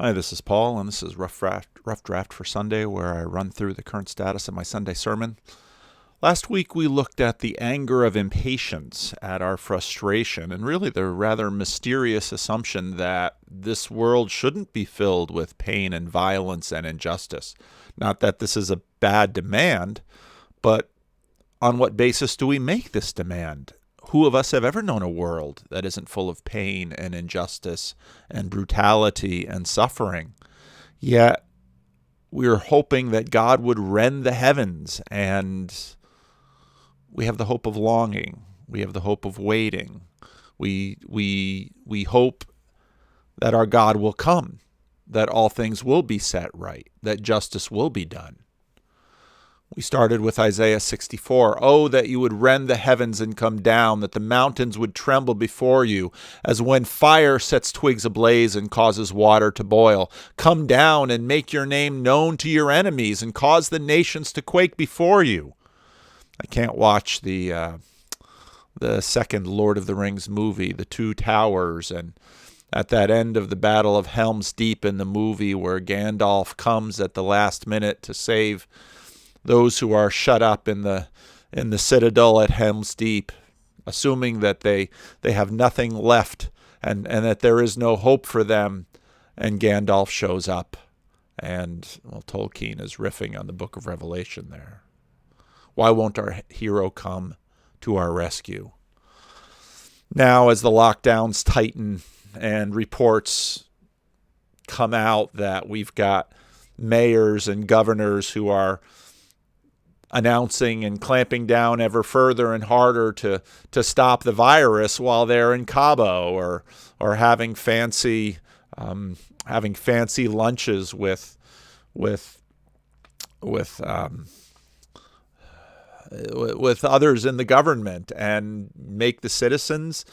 Hi, this is Paul, and this is Rough Draft for Sunday, where I run through the current status of my Sunday sermon. Last week we looked at the anger of impatience, at our frustration, and really the rather mysterious assumption that this world shouldn't be filled with pain and violence and injustice. Not that this is a bad demand, but on what basis do we make this demand? Who of us have ever known a world that isn't full of pain and injustice and brutality and suffering? Yet we're hoping that God would rend the heavens, and we have the hope of longing. We have the hope of waiting. We hope that our God will come, that all things will be set right, that justice will be done. We started with Isaiah 64. Oh, that you would rend the heavens and come down, that the mountains would tremble before you, as when fire sets twigs ablaze and causes water to boil. Come down and make your name known to your enemies and cause the nations to quake before you. I can't watch the second Lord of the Rings movie, The Two Towers, and at that end of the Battle of Helm's Deep in the movie where Gandalf comes at the last minute to save those who are shut up in the citadel at Helm's Deep, assuming that they have nothing left and that there is no hope for them, and Gandalf shows up, and Tolkien is riffing on the Book of Revelation there. Why won't our hero come to our rescue? Now, as the lockdowns tighten and reports come out that we've got mayors and governors who are announcing and clamping down ever further and harder to stop the virus while they're in Cabo, or having fancy lunches with others in the government, and make the citizens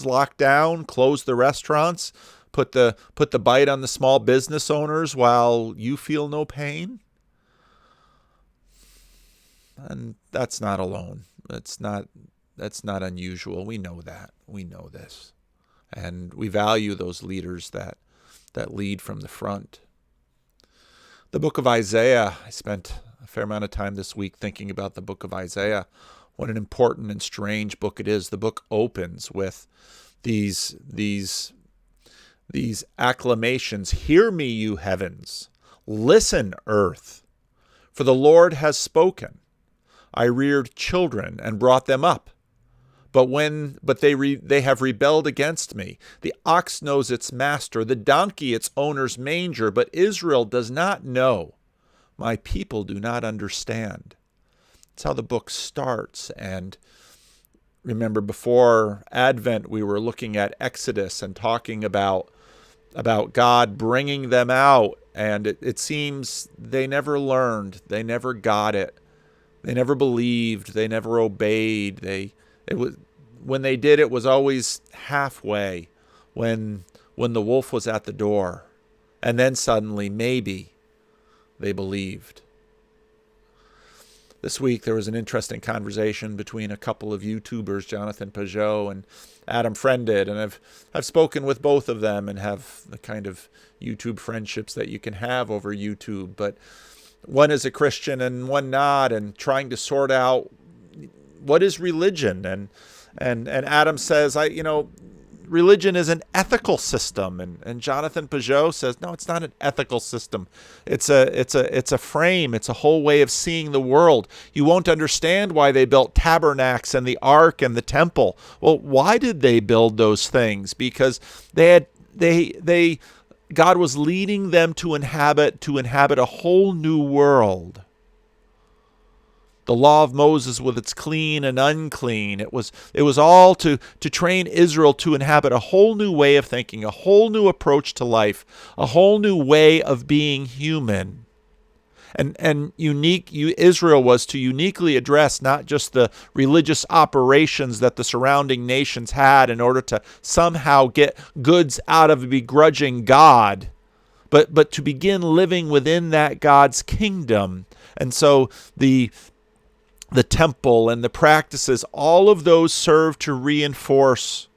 lock down, close the restaurants, put the bite on the small business owners while you feel no pain. And that's not alone. That's not unusual. We know that. We know this. And we value those leaders that lead from the front. The book of Isaiah, I spent a fair amount of time this week thinking about the book of Isaiah. What an important and strange book it is. The book opens with these acclamations. Hear me, you heavens. Listen, earth. For the Lord has spoken. I reared children and brought them up. But they have rebelled against me. The ox knows its master, the donkey its owner's manger, but Israel does not know. My people do not understand. That's how the book starts. And remember, before Advent, we were looking at Exodus and talking about God bringing them out. And it seems they never learned. They never got it. They never believed. They never obeyed. When they did, it was always halfway, when the wolf was at the door, and then suddenly, maybe, they believed. This week there was an interesting conversation between a couple of YouTubers, Jonathan Pajot and Adam Friended, and I've spoken with both of them and have the kind of YouTube friendships that you can have over YouTube, but one is a Christian and one not, and trying to sort out what is religion. And Adam says, religion is an ethical system, and Jonathan Pajot says, no, it's not an ethical system. It's a frame. It's a whole way of seeing the world. You won't understand why they built tabernacles and the ark and the temple. Well, why did they build those things? Because God was leading them to inhabit a whole new world. The law of Moses with its clean and unclean, it was all to train Israel to inhabit a whole new way of thinking, a whole new approach to life, a whole new way of being human. And Israel was to uniquely address not just the religious operations that the surrounding nations had in order to somehow get goods out of a begrudging God, but to begin living within that God's kingdom. And so the temple and the practices, all of those serve to reinforce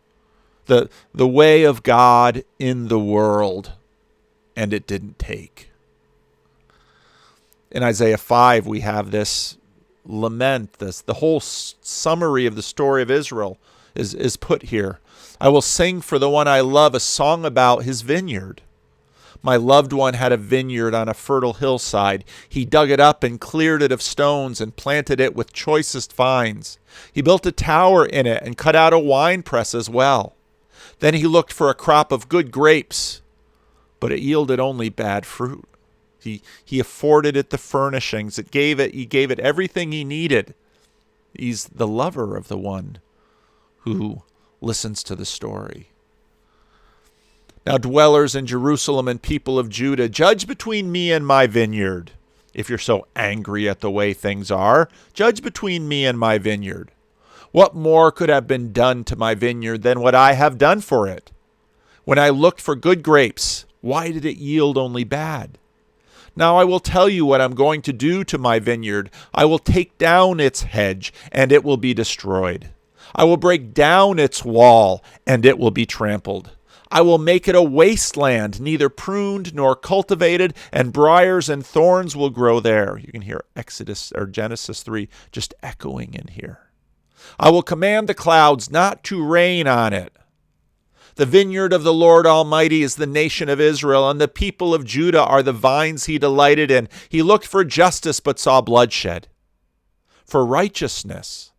the way of God in the world. and it didn't take. In Isaiah 5, we have this lament, the whole summary of the story of Israel is put here. I will sing for the one I love a song about his vineyard. My loved one had a vineyard on a fertile hillside. He dug it up and cleared it of stones and planted it with choicest vines. He built a tower in it and cut out a winepress as well. Then he looked for a crop of good grapes, but it yielded only bad fruit. He afforded it the furnishings. He gave it everything he needed. He's the lover of the one who listens to the story. Now, dwellers in Jerusalem and people of Judah, judge between me and my vineyard. If you're so angry at the way things are, judge between me and my vineyard. What more could have been done to my vineyard than what I have done for it? When I looked for good grapes, why did it yield only bad? Now I will tell you what I'm going to do to my vineyard. I will take down its hedge, and it will be destroyed. I will break down its wall, and it will be trampled. I will make it a wasteland, neither pruned nor cultivated, and briars and thorns will grow there. You can hear Genesis 3 just echoing in here. I will command the clouds not to rain on it. The vineyard of the Lord Almighty is the nation of Israel, and the people of Judah are the vines he delighted in. He looked for justice, but saw bloodshed, for righteousness,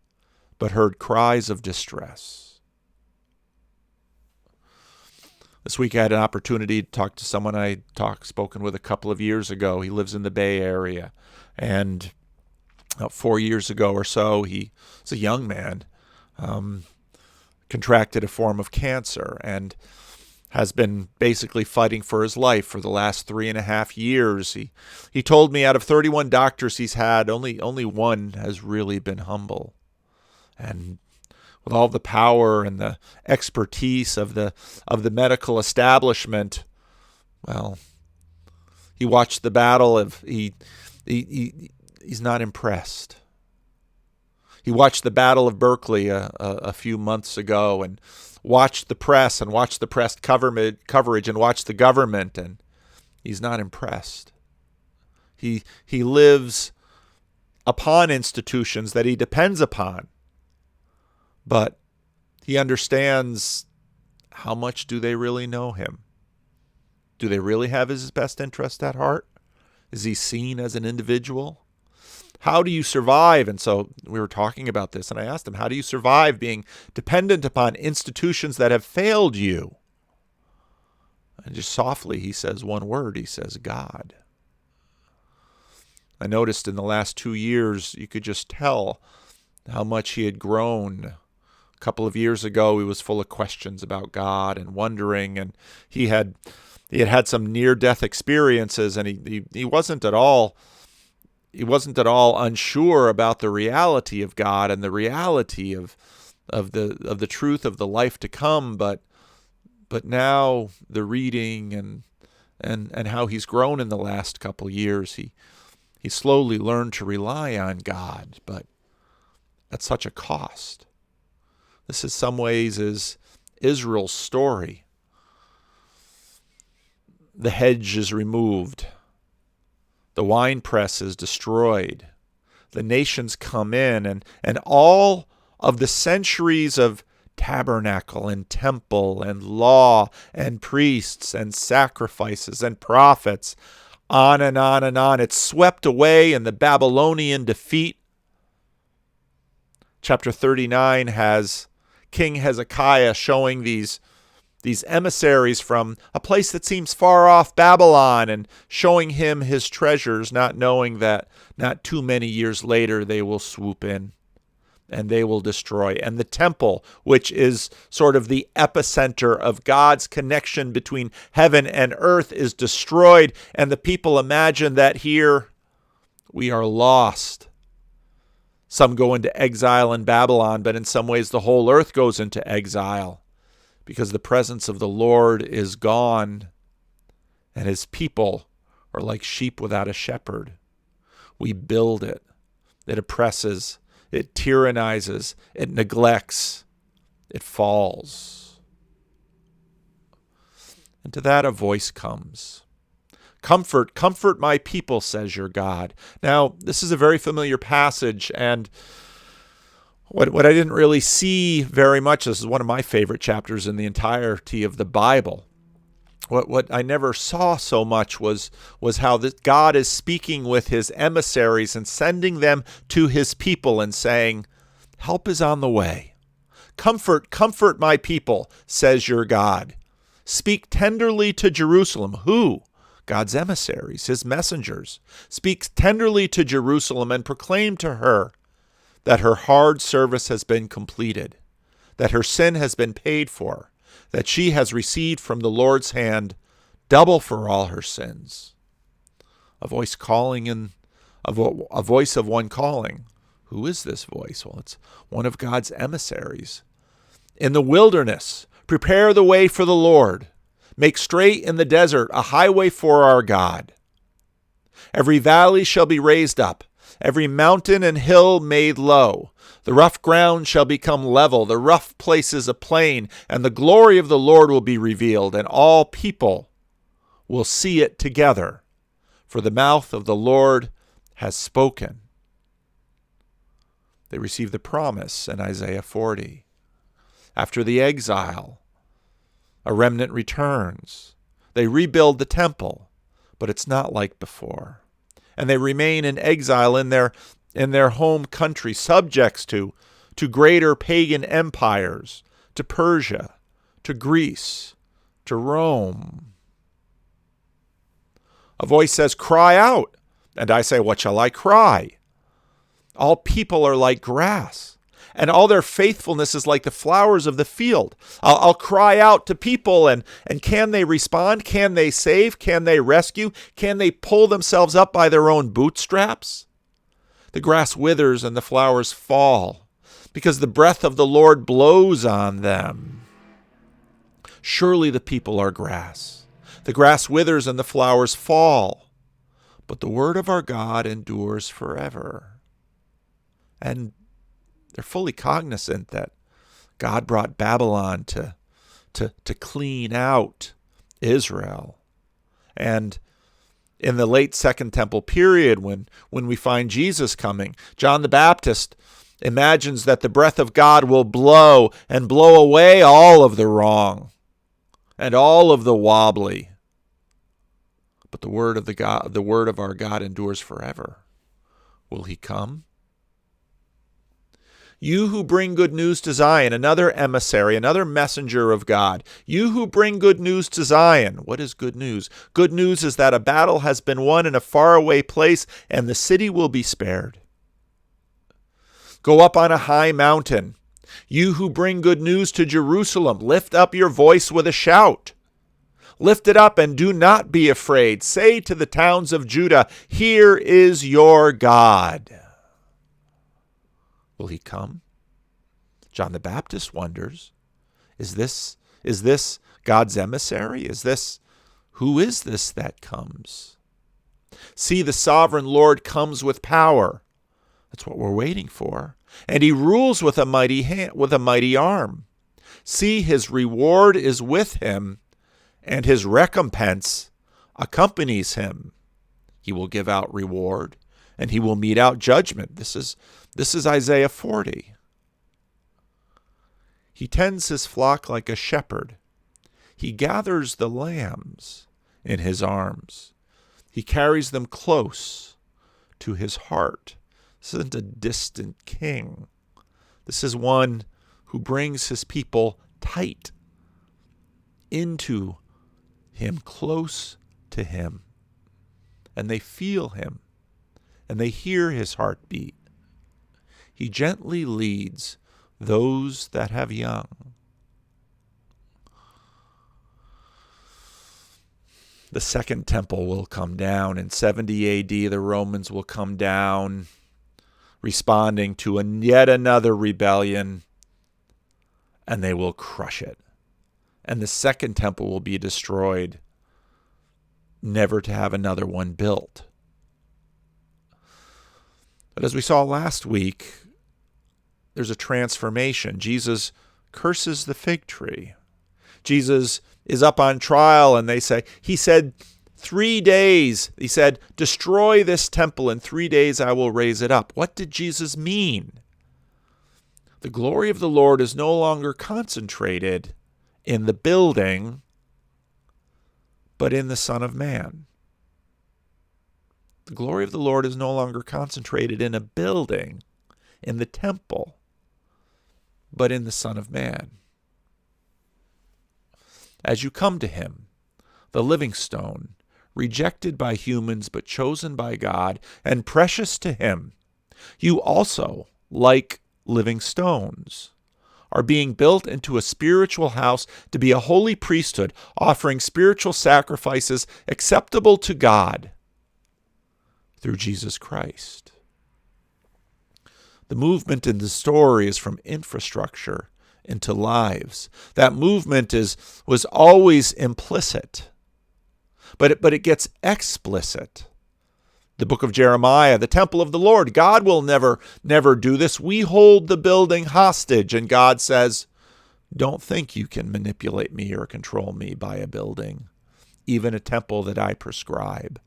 but heard cries of distress. This week I had an opportunity to talk to someone I spoken with a couple of years ago. He lives in the Bay Area, and 4 years ago or so, he's a young man, contracted a form of cancer and has been basically fighting for his life for the last 3.5 years. He told me out of 31 doctors he's had, only one has really been humble. And with all the power and the expertise of the medical establishment, well, he watched the battle he's not impressed. He watched the Battle of Berkeley a few months ago and watched the press and watched the press coverage and watched the government, and he's not impressed. He lives upon institutions that he depends upon, but he understands how much do they really know him? Do they really have his best interest at heart? Is he seen as an individual? How do you survive? And so we were talking about this, and I asked him, how do you survive being dependent upon institutions that have failed you? And just softly, he says one word. He says, God. I noticed in the last 2 years, you could just tell how much he had grown. A couple of years ago, he was full of questions about God and wondering, and he had some near-death experiences, and he wasn't at all unsure about the reality of God and the reality of the truth of the life to come, but now the reading and how he's grown in the last couple years, he slowly learned to rely on God, but at such a cost. This in some ways is Israel's story. The hedge is removed. The winepress is destroyed. The nations come in, and all of the centuries of tabernacle and temple and law and priests and sacrifices and prophets, on and on and on. It's swept away in the Babylonian defeat. Chapter 39 has King Hezekiah showing these emissaries from a place that seems far off, Babylon, and showing him his treasures, not knowing that not too many years later they will swoop in and they will destroy. And the temple, which is sort of the epicenter of God's connection between heaven and earth, is destroyed, and the people imagine that here we are lost. Some go into exile in Babylon, but in some ways the whole earth goes into exile, because the presence of the Lord is gone, and his people are like sheep without a shepherd. We build it. It oppresses. It tyrannizes. It neglects. It falls. And to that a voice comes. Comfort, comfort my people, says your God. Now, this is a very familiar passage, and what I didn't really see very much, this is one of my favorite chapters in the entirety of the Bible. What I never saw so much was how that God is speaking with his emissaries and sending them to his people and saying, help is on the way. Comfort, comfort my people, says your God. Speak tenderly to Jerusalem. Who? God's emissaries, his messengers. Speak tenderly to Jerusalem and proclaim to her that her hard service has been completed, that her sin has been paid for, that she has received from the Lord's hand double for all her sins. A voice calling in, a voice of one calling. Who is this voice? Well, it's one of God's emissaries. In the wilderness, prepare the way for the Lord. Make straight in the desert a highway for our God. Every valley shall be raised up, every mountain and hill made low. The rough ground shall become level, the rough places a plain, and the glory of the Lord will be revealed, and all people will see it together. For the mouth of the Lord has spoken. They receive the promise in Isaiah 40. After the exile, a remnant returns. They rebuild the temple, but it's not like before. And they remain in exile in their home country, subjects to greater pagan empires, to Persia, to Greece, to Rome. A voice says, cry out. And I say, what shall I cry? All people are like grass, and all their faithfulness is like the flowers of the field. I'll cry out to people, and can they respond? Can they save? Can they rescue? Can they pull themselves up by their own bootstraps? The grass withers and the flowers fall, because the breath of the Lord blows on them. Surely the people are grass. The grass withers and the flowers fall, but the word of our God endures forever. And they're fully cognizant that God brought Babylon to clean out Israel. And in the late Second Temple period, when we find Jesus coming, John the Baptist imagines that the breath of God will blow and blow away all of the wrong and all of the wobbly. But the word of our God endures forever. Will he come? You who bring good news to Zion, another emissary, another messenger of God. You who bring good news to Zion. What is good news? Good news is that a battle has been won in a faraway place, and the city will be spared. Go up on a high mountain. You who bring good news to Jerusalem, lift up your voice with a shout. Lift it up and do not be afraid. Say to the towns of Judah, here is your God. Will he come? John the Baptist wonders, is this God's emissary? Who is this that comes? See, the sovereign Lord comes with power. That's what we're waiting for. And he rules with a mighty hand, with a mighty arm. See, his reward is with him, and his recompense accompanies him. He will give out reward, and he will mete out judgment. This is Isaiah 40. He tends his flock like a shepherd. He gathers the lambs in his arms. He carries them close to his heart. This isn't a distant king. This is one who brings his people tight into him, close to him. And they feel him, and they hear his heartbeat. He gently leads those that have young. The second temple will come down. In 70 A.D., the Romans will come down, responding to yet another rebellion, and they will crush it. And the second temple will be destroyed, never to have another one built. But as we saw last week, there's a transformation. Jesus curses the fig tree. Jesus is up on trial, and he said, 3 days, he said, destroy this temple. In 3 days I will raise it up. What did Jesus mean? The glory of the Lord is no longer concentrated in the building, but in the Son of Man. The glory of the Lord is no longer concentrated in a building, in the temple, but in the Son of Man. As you come to him, the living stone, rejected by humans but chosen by God and precious to him, you also, like living stones, are being built into a spiritual house to be a holy priesthood, offering spiritual sacrifices acceptable to God through Jesus Christ. The movement in the story is from infrastructure into lives. That movement was always implicit, but it gets explicit. The book of Jeremiah, the temple of the Lord, God will never do this. We hold the building hostage, and God says, don't think you can manipulate me or control me by a building, even a temple that I prescribe.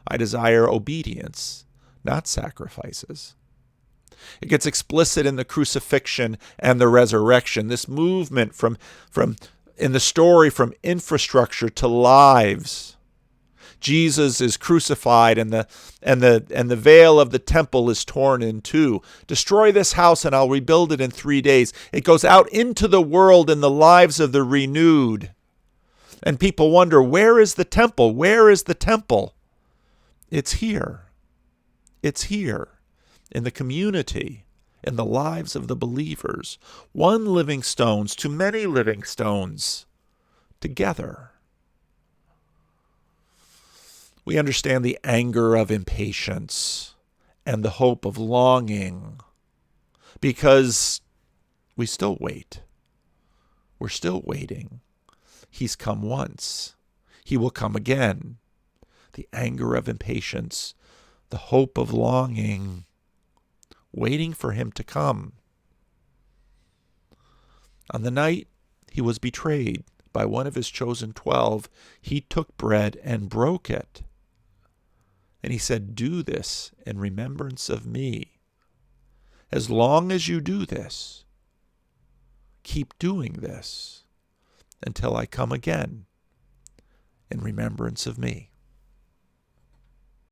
I desire obedience, not sacrifices. It gets explicit in the crucifixion and the resurrection. This movement from in the story from infrastructure to lives. Jesus is crucified and the veil of the temple is torn in two. Destroy this house and I'll rebuild it in 3 days. It goes out into the world in the lives of the renewed. And people wonder, where is the temple? Where is the temple? It's here. It's here in the community, in the lives of the believers. One living stones to many living stones together. We understand the anger of impatience and the hope of longing because we still wait. We're still waiting. He's come once. He will come again. The anger of impatience, the hope of longing, waiting for him to come. On the night he was betrayed by one of his chosen 12, he took bread and broke it. And he said, do this in remembrance of me. As long as you do this, keep doing this until I come again in remembrance of me.